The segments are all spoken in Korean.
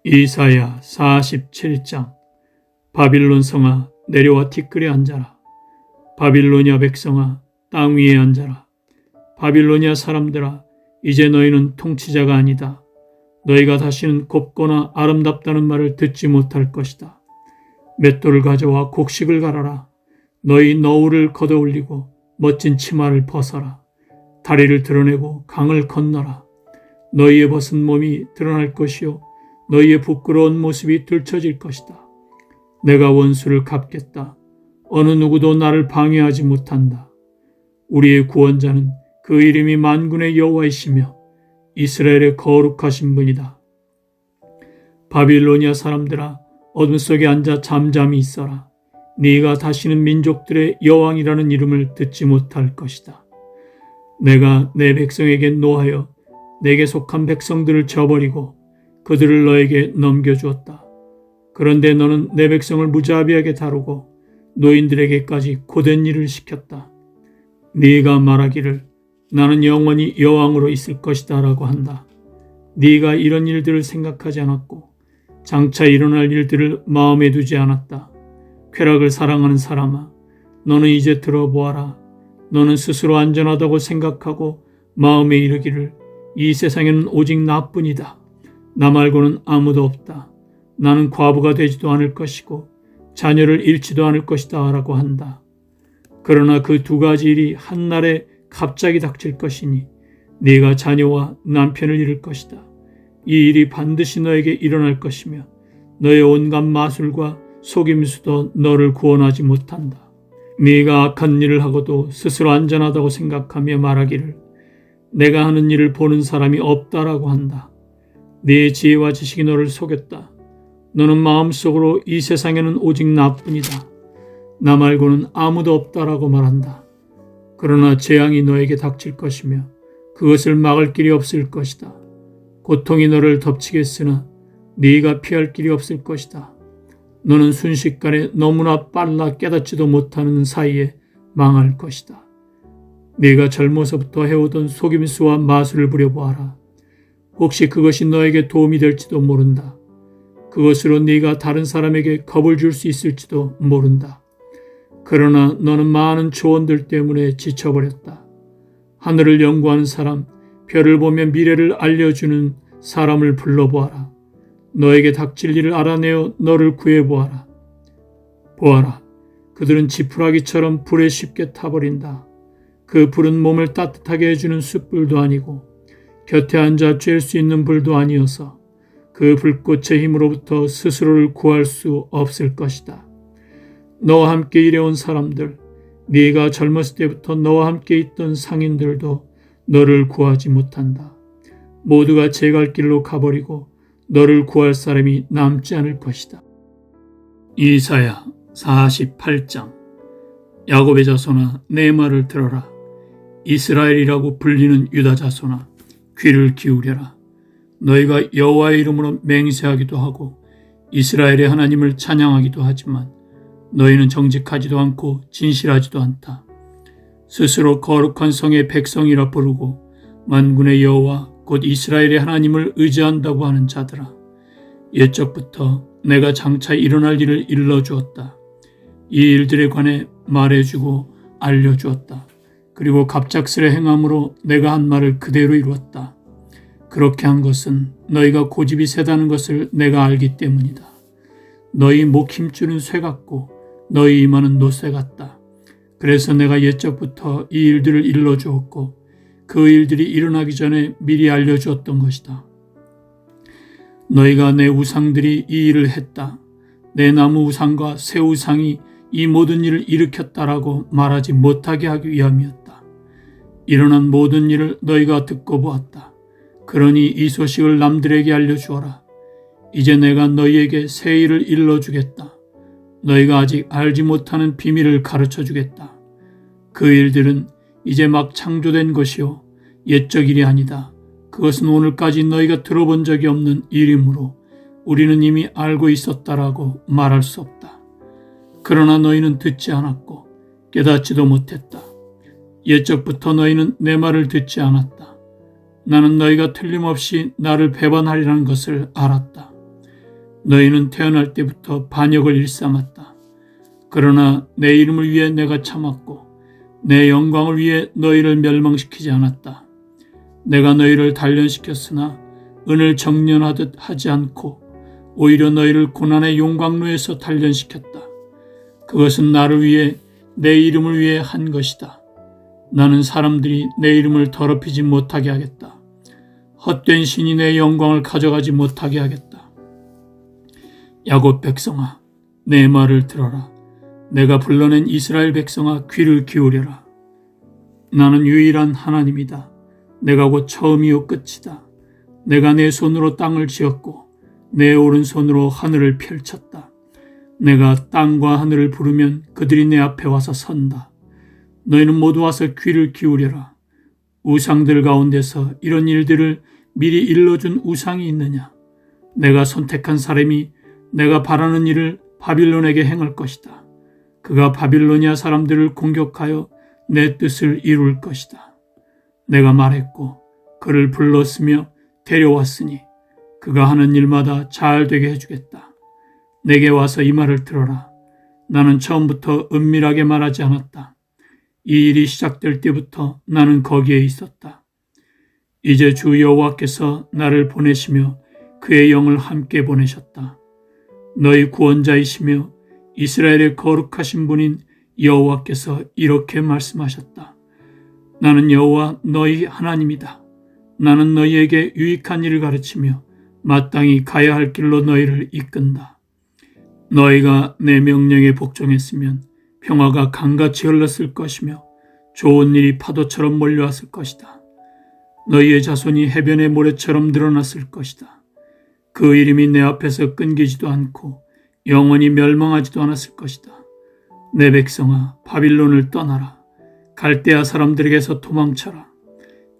이사야 47장. 바빌론 성아 내려와 티끌에 앉아라. 바빌로니아 백성아 땅 위에 앉아라. 바빌로니아 사람들아 이제 너희는 통치자가 아니다. 너희가 다시는 곱거나 아름답다는 말을 듣지 못할 것이다. 맷돌을 가져와 곡식을 갈아라. 너희 너울을 걷어올리고 멋진 치마를 벗어라. 다리를 드러내고 강을 건너라. 너희의 벗은 몸이 드러날 것이요 너희의 부끄러운 모습이 들춰질 것이다. 내가 원수를 갚겠다. 어느 누구도 나를 방해하지 못한다. 우리의 구원자는 그 이름이 만군의 여호와이시며 이스라엘의 거룩하신 분이다. 바빌로니아 사람들아 어둠 속에 앉아 잠잠히 있어라. 네가 다시는 민족들의 여왕이라는 이름을 듣지 못할 것이다. 내가 내 백성에게 노하여 내게 속한 백성들을 저버리고 그들을 너에게 넘겨주었다. 그런데 너는 내 백성을 무자비하게 다루고 노인들에게까지 고된 일을 시켰다. 네가 말하기를 나는 영원히 여왕으로 있을 것이다 라고 한다. 네가 이런 일들을 생각하지 않았고 장차 일어날 일들을 마음에 두지 않았다. 쾌락을 사랑하는 사람아, 너는 이제 들어보아라. 너는 스스로 안전하다고 생각하고 마음에 이르기를 이 세상에는 오직 나뿐이다. 나 말고는 아무도 없다. 나는 과부가 되지도 않을 것이고 자녀를 잃지도 않을 것이다 라고 한다. 그러나 그 두 가지 일이 한날에 갑자기 닥칠 것이니 네가 자녀와 남편을 잃을 것이다. 이 일이 반드시 너에게 일어날 것이며 너의 온갖 마술과 속임수도 너를 구원하지 못한다. 네가 악한 일을 하고도 스스로 안전하다고 생각하며 말하기를 내가 하는 일을 보는 사람이 없다라고 한다. 네 지혜와 지식이 너를 속였다. 너는 마음속으로 이 세상에는 오직 나뿐이다. 나 말고는 아무도 없다라고 말한다. 그러나 재앙이 너에게 닥칠 것이며 그것을 막을 길이 없을 것이다. 고통이 너를 덮치겠으나 네가 피할 길이 없을 것이다. 너는 순식간에 너무나 빨라 깨닫지도 못하는 사이에 망할 것이다. 네가 젊어서부터 해오던 속임수와 마술을 부려보아라. 혹시 그것이 너에게 도움이 될지도 모른다. 그것으로 네가 다른 사람에게 겁을 줄 수 있을지도 모른다. 그러나 너는 많은 조언들 때문에 지쳐버렸다. 하늘을 연구하는 사람, 별을 보며 미래를 알려주는 사람을 불러보아라. 너에게 닥칠 일을 알아내어 너를 구해보아라. 보아라, 그들은 지푸라기처럼 불에 쉽게 타버린다. 그 불은 몸을 따뜻하게 해주는 숯불도 아니고 곁에 앉아 쬐을 수 있는 불도 아니어서 그 불꽃의 힘으로부터 스스로를 구할 수 없을 것이다. 너와 함께 일해온 사람들, 네가 젊었을 때부터 너와 함께 있던 상인들도 너를 구하지 못한다. 모두가 제 갈 길로 가버리고 너를 구할 사람이 남지 않을 것이다. 이사야 48장. 야곱의 자손아 내 말을 들어라. 이스라엘이라고 불리는 유다 자손아 귀를 기울여라. 너희가 여호와의 이름으로 맹세하기도 하고 이스라엘의 하나님을 찬양하기도 하지만 너희는 정직하지도 않고 진실하지도 않다. 스스로 거룩한 성의 백성이라 부르고 만군의 여호와 곧 이스라엘의 하나님을 의지한다고 하는 자들아, 옛적부터 내가 장차 일어날 일을 일러주었다. 이 일들에 관해 말해주고 알려주었다. 그리고 갑작스레 행함으로 내가 한 말을 그대로 이루었다. 그렇게 한 것은 너희가 고집이 세다는 것을 내가 알기 때문이다. 너희 목 힘줄은 쇠 같고 너희 이마는 노쇠 같다. 그래서 내가 옛적부터 이 일들을 일러주었고 그 일들이 일어나기 전에 미리 알려주었던 것이다. 너희가 내 우상들이 이 일을 했다. 내 나무 우상과 새 우상이 이 모든 일을 일으켰다라고 말하지 못하게 하기 위함이었다. 일어난 모든 일을 너희가 듣고 보았다. 그러니 이 소식을 남들에게 알려주어라. 이제 내가 너희에게 새 일을 일러주겠다. 너희가 아직 알지 못하는 비밀을 가르쳐주겠다. 그 일들은 이제 막 창조된 것이요 옛적 일이 아니다. 그것은 오늘까지 너희가 들어본 적이 없는 일이므로 우리는 이미 알고 있었다라고 말할 수 없다. 그러나 너희는 듣지 않았고 깨닫지도 못했다. 옛적부터 너희는 내 말을 듣지 않았다. 나는 너희가 틀림없이 나를 배반하리라는 것을 알았다. 너희는 태어날 때부터 반역을 일삼았다. 그러나 내 이름을 위해 내가 참았고 내 영광을 위해 너희를 멸망시키지 않았다. 내가 너희를 단련시켰으나 은을 정련하듯 하지 않고 오히려 너희를 고난의 용광로에서 단련시켰다. 그것은 나를 위해 내 이름을 위해 한 것이다. 나는 사람들이 내 이름을 더럽히지 못하게 하겠다. 헛된 신이 내 영광을 가져가지 못하게 하겠다. 야곱 백성아, 내 말을 들어라. 내가 불러낸 이스라엘 백성아, 귀를 기울여라. 나는 유일한 하나님이다. 내가 곧 처음이요 끝이다. 내가 내 손으로 땅을 지었고 내 오른손으로 하늘을 펼쳤다. 내가 땅과 하늘을 부르면 그들이 내 앞에 와서 선다. 너희는 모두 와서 귀를 기울여라. 우상들 가운데서 이런 일들을 미리 일러준 우상이 있느냐? 내가 선택한 사람이 내가 바라는 일을 바빌론에게 행할 것이다. 그가 바빌로니아 사람들을 공격하여 내 뜻을 이룰 것이다. 내가 말했고 그를 불렀으며 데려왔으니 그가 하는 일마다 잘 되게 해주겠다. 내게 와서 이 말을 들어라. 나는 처음부터 은밀하게 말하지 않았다. 이 일이 시작될 때부터 나는 거기에 있었다. 이제 주 여호와께서 나를 보내시며 그의 영을 함께 보내셨다. 너희 구원자이시며 이스라엘의 거룩하신 분인 여호와께서 이렇게 말씀하셨다. 나는 여호와 너희 하나님이다. 나는 너희에게 유익한 일을 가르치며 마땅히 가야 할 길로 너희를 이끈다. 너희가 내 명령에 복종했으면 평화가 강같이 흘렀을 것이며 좋은 일이 파도처럼 몰려왔을 것이다. 너희의 자손이 해변의 모래처럼 늘어났을 것이다. 그 이름이 내 앞에서 끊기지도 않고 영원히 멸망하지도 않았을 것이다. 내 백성아, 바빌론을 떠나라. 갈대아 사람들에게서 도망쳐라.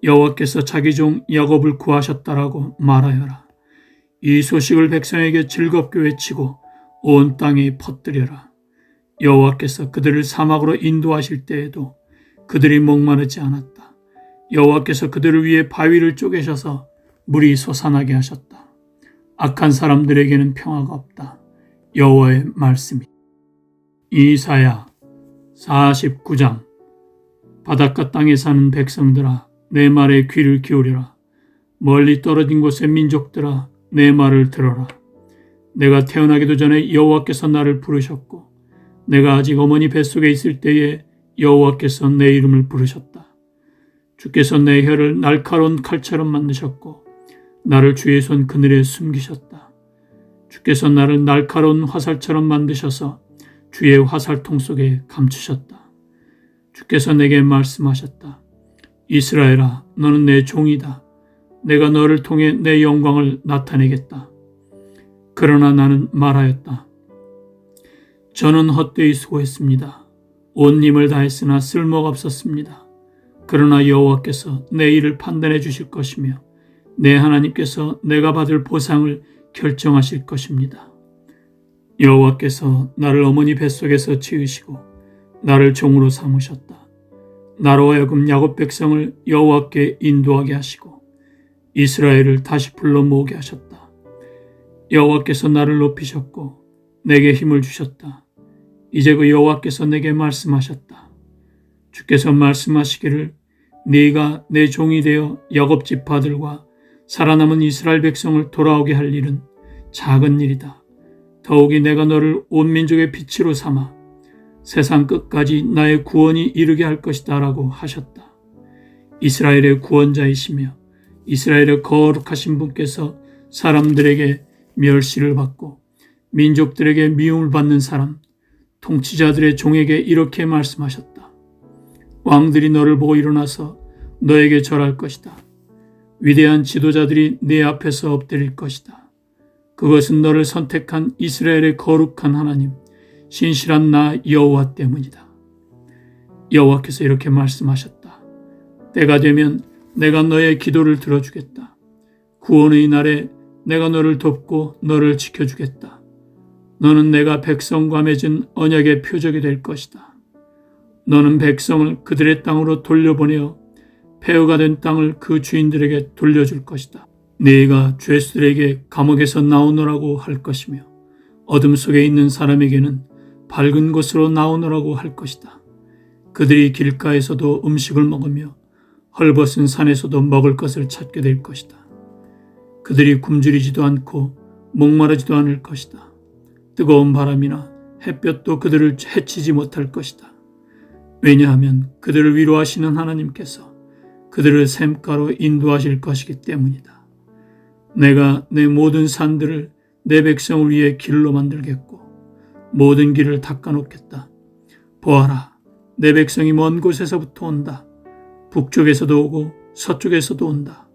여호와께서 자기 종 야곱을 구하셨다라고 말하여라. 이 소식을 백성에게 즐겁게 외치고 온 땅에 퍼뜨려라. 여호와께서 그들을 사막으로 인도하실 때에도 그들이 목마르지 않았다. 여호와께서 그들을 위해 바위를 쪼개셔서 물이 솟아나게 하셨다. 악한 사람들에게는 평화가 없다. 여호와의 말씀이. 이사야 49장. 바닷가 땅에 사는 백성들아, 내 말에 귀를 기울여라. 멀리 떨어진 곳의 민족들아, 내 말을 들어라. 내가 태어나기도 전에 여호와께서 나를 부르셨고 내가 아직 어머니 뱃속에 있을 때에 여호와께서 내 이름을 부르셨다. 주께서 내 혀를 날카로운 칼처럼 만드셨고 나를 주의 손 그늘에 숨기셨다. 주께서 나를 날카로운 화살처럼 만드셔서 주의 화살통 속에 감추셨다. 주께서 내게 말씀하셨다. 이스라엘아, 너는 내 종이다. 내가 너를 통해 내 영광을 나타내겠다. 그러나 나는 말하였다. 저는 헛되이 수고했습니다. 온 힘을 다했으나 쓸모가 없었습니다. 그러나 여호와께서 내 일을 판단해 주실 것이며 내 하나님께서 내가 받을 보상을 결정하실 것입니다. 여호와께서 나를 어머니 뱃속에서 지으시고 나를 종으로 삼으셨다. 나로 하여금 야곱 백성을 여호와께 인도하게 하시고 이스라엘을 다시 불러 모으게 하셨다. 여호와께서 나를 높이셨고 내게 힘을 주셨다. 이제 그 여호와께서 내게 말씀하셨다. 주께서 말씀하시기를 네가 내 종이 되어 야곱 지파들과 살아남은 이스라엘 백성을 돌아오게 할 일은 작은 일이다. 더욱이 내가 너를 온 민족의 빛으로 삼아 세상 끝까지 나의 구원이 이르게 할 것이다 라고 하셨다. 이스라엘의 구원자이시며 이스라엘의 거룩하신 분께서 사람들에게 멸시를 받고 민족들에게 미움을 받는 사람, 통치자들의 종에게 이렇게 말씀하셨다. 왕들이 너를 보고 일어나서 너에게 절할 것이다. 위대한 지도자들이 네 앞에서 엎드릴 것이다. 그것은 너를 선택한 이스라엘의 거룩한 하나님, 신실한 나 여호와 때문이다. 여호와께서 이렇게 말씀하셨다. 때가 되면 내가 너의 기도를 들어주겠다. 구원의 날에 내가 너를 돕고 너를 지켜주겠다. 너는 내가 백성과 맺은 언약의 표적이 될 것이다. 너는 백성을 그들의 땅으로 돌려보내어 폐허가 된 땅을 그 주인들에게 돌려줄 것이다. 네가 죄수들에게 감옥에서 나오너라고 할 것이며 어둠 속에 있는 사람에게는 밝은 곳으로 나오너라고 할 것이다. 그들이 길가에서도 음식을 먹으며 헐벗은 산에서도 먹을 것을 찾게 될 것이다. 그들이 굶주리지도 않고 목마르지도 않을 것이다. 뜨거운 바람이나 햇볕도 그들을 해치지 못할 것이다. 왜냐하면 그들을 위로하시는 하나님께서 그들을 샘가로 인도하실 것이기 때문이다. 내가 내 모든 산들을 내 백성을 위해 길로 만들겠고 모든 길을 닦아놓겠다. 보아라, 내 백성이 먼 곳에서부터 온다. 북쪽에서도 오고 서쪽에서도 온다.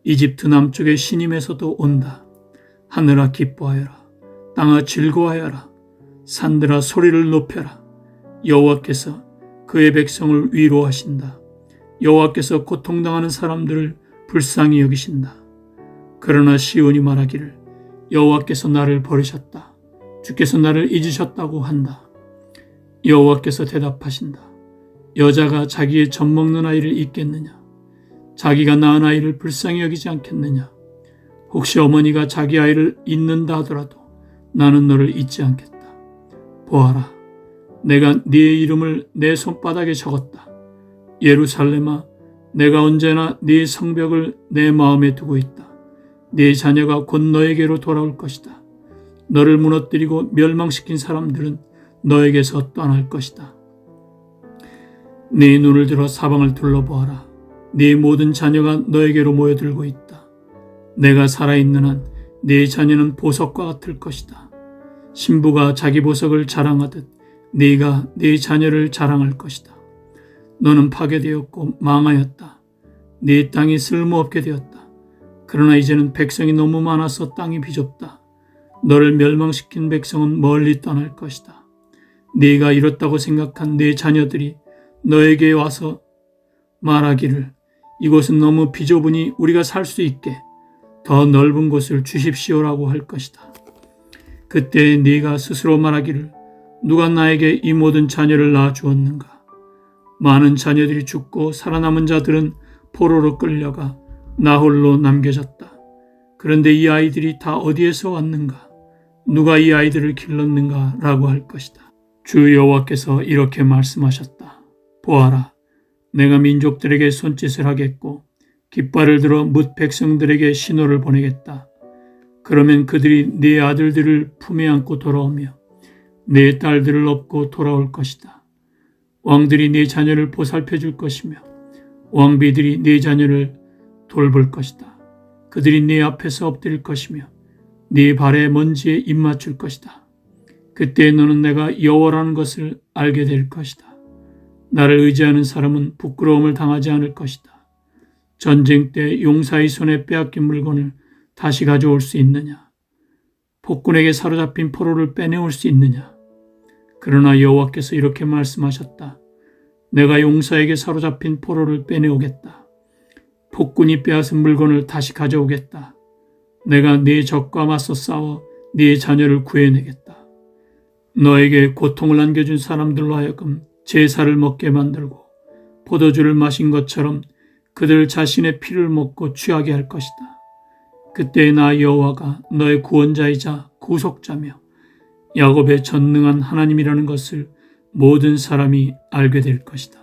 이집트 남쪽의 시님에서도 온다. 하늘아 기뻐하여라. 땅아 즐거워하여라. 산들아 소리를 높여라. 여호와께서 그의 백성을 위로하신다. 여호와께서 고통당하는 사람들을 불쌍히 여기신다. 그러나 시온이 말하기를 여호와께서 나를 버리셨다. 주께서 나를 잊으셨다고 한다. 여호와께서 대답하신다. 여자가 자기의 젖먹는 아이를 잊겠느냐? 자기가 낳은 아이를 불쌍히 여기지 않겠느냐? 혹시 어머니가 자기 아이를 잊는다 하더라도 나는 너를 잊지 않겠다. 보아라, 내가 네 이름을 내 손바닥에 적었다. 예루살렘아, 내가 언제나 네 성벽을 내 마음에 두고 있다. 네 자녀가 곧 너에게로 돌아올 것이다. 너를 무너뜨리고 멸망시킨 사람들은 너에게서 떠날 것이다. 네 눈을 들어 사방을 둘러보아라. 네 모든 자녀가 너에게로 모여들고 있다. 내가 살아있는 한 네 자녀는 보석과 같을 것이다. 신부가 자기 보석을 자랑하듯 네가 네 자녀를 자랑할 것이다. 너는 파괴되었고 망하였다. 네 땅이 쓸모없게 되었다. 그러나 이제는 백성이 너무 많아서 땅이 비좁다. 너를 멸망시킨 백성은 멀리 떠날 것이다. 네가 이렇다고 생각한 네 자녀들이 너에게 와서 말하기를 이곳은 너무 비좁으니 우리가 살 수 있게 더 넓은 곳을 주십시오라고 할 것이다. 그때 네가 스스로 말하기를 누가 나에게 이 모든 자녀를 낳아주었는가? 많은 자녀들이 죽고 살아남은 자들은 포로로 끌려가 나 홀로 남겨졌다. 그런데 이 아이들이 다 어디에서 왔는가? 누가 이 아이들을 길렀는가? 라고 할 것이다. 주 여호와께서 이렇게 말씀하셨다. 보아라, 내가 민족들에게 손짓을 하겠고 깃발을 들어 뭇 백성들에게 신호를 보내겠다. 그러면 그들이 네 아들들을 품에 안고 돌아오며 네 딸들을 업고 돌아올 것이다. 왕들이 네 자녀를 보살펴 줄 것이며 왕비들이 네 자녀를 돌볼 것이다. 그들이 네 앞에서 엎드릴 것이며 네 발에 먼지에 입 맞출 것이다. 그때 너는 내가 여호와라는 것을 알게 될 것이다. 나를 의지하는 사람은 부끄러움을 당하지 않을 것이다. 전쟁 때 용사의 손에 빼앗긴 물건을 다시 가져올 수 있느냐? 폭군에게 사로잡힌 포로를 빼내올 수 있느냐? 그러나 여호와께서 이렇게 말씀하셨다. 내가 용사에게 사로잡힌 포로를 빼내오겠다. 폭군이 빼앗은 물건을 다시 가져오겠다. 내가 네 적과 맞서 싸워 네 자녀를 구해내겠다. 너에게 고통을 안겨준 사람들로 하여금 제사를 먹게 만들고 포도주를 마신 것처럼 그들 자신의 피를 먹고 취하게 할 것이다. 그때 나 여호와가 너의 구원자이자 구속자며 야곱의 전능한 하나님이라는 것을 모든 사람이 알게 될 것이다.